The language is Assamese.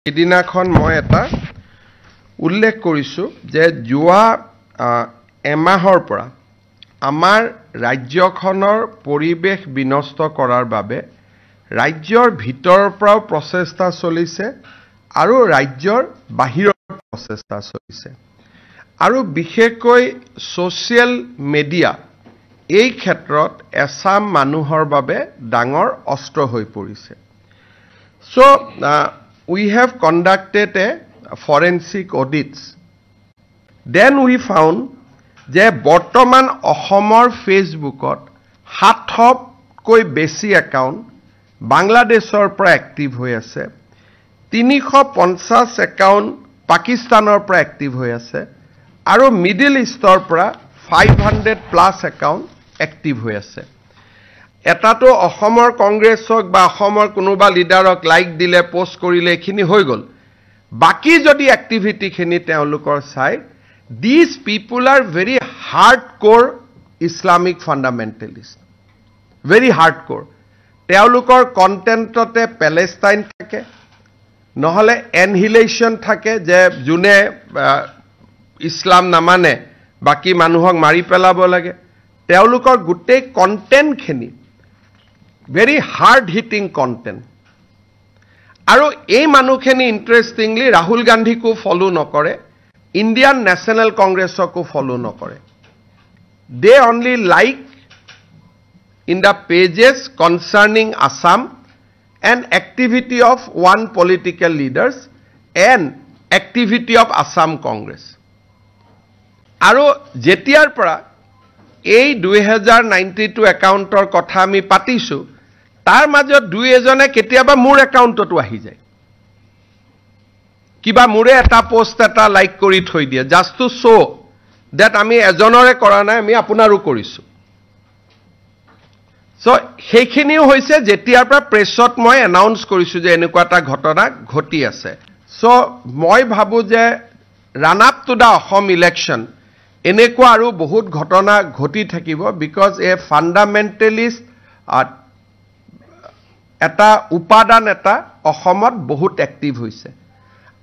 এদিনাখন মই এটা উল্লেখ কৰিছো যে যোৱা এমাহৰ পৰা আমাৰ ৰাজ্যখনৰ পৰিবেশ বিনষ্ট কৰাৰ বাবে ৰাজ্যৰ ভিতৰৰ পৰা প্ৰচেষ্টা চলিছে আৰু ৰাজ্যৰ বাহিৰৰ প্ৰচেষ্টা চলিছে আৰু বিশেষকৈ সোশ্যাল মিডিয়া এই ক্ষেত্ৰত এছাম মানুহৰ বাবে ডাঙৰ অস্ত্ৰ হৈ পৰিছে so we have conducted a forensic audits then we found যে বৰ্তমান অসমৰ ফেসবুকত 700 কৈ বেছি একাউন্ট বাংলাদেশৰ পৰা এক্টিভ হৈ আছে 350 একাউন্ট পাকিস্তানৰ পৰা এক্টিভ হৈ আছে আৰু মিডল ইষ্টৰ পৰা 500 প্লাস একাউন্ট এক্টিভ হৈ আছে এটাতো অসমৰ কংগ্ৰেছক বা অসমৰ কোনোবা লিডাৰক লাইক দিলে পোষ্ট কৰিলে খিনি হৈ গল বাকি যদি এক্টিভিটি খিনি তেওঁলোকৰ চাই these people are very hardcore Islamic fundamentalists very hardcore তেওঁলোকৰ কন্টেন্টতে প্যালেষ্টাইন থাকে নহলে এনহিলেশন থাকে যে জুনে ইসলাম নামানে বাকি মানুহক মাৰি পেলাব লাগে তেওঁলোকৰ গুটেই কন্টেন্ট খিনি very hard hitting content আৰু এই মানুহখিনি ইন্টাৰেস্টিংলি ৰাহুল গান্ধীকো ফলো নকৰে Indian National Congress ko follow no kore. They only like in the pages concerning Assam and activity of one political leaders and activity of Assam Congress. Aro jetiar para ei 2092 accountor kotha ami patisu tar majot dui ejone ketiaba mur account to ahi jay. কিবা মুৰে এটা পোস্ট এটা লাইক কৰি থৈ দিয়ে জাস্ট টু শো দ্যাট আমি এজনৰে কৰা নাই আমি আপোনাৰো কৰিছো সো সেইখিনিও হৈছে যেতিয়াৰ পৰা প্ৰেছত মই এনাউন্স কৰিছো যে এনেকুৱা এটা ঘটনা ঘটি আছে সো মই ভাবো যে run up to the Assam election এনেকুৱা আৰু বহুত ঘটনা ঘটি থাকিব বিকজ এ ফান্ডামেন্টালিষ্ট এটা উপাদান এটা অসমত বহুত এক্টিভ হৈছে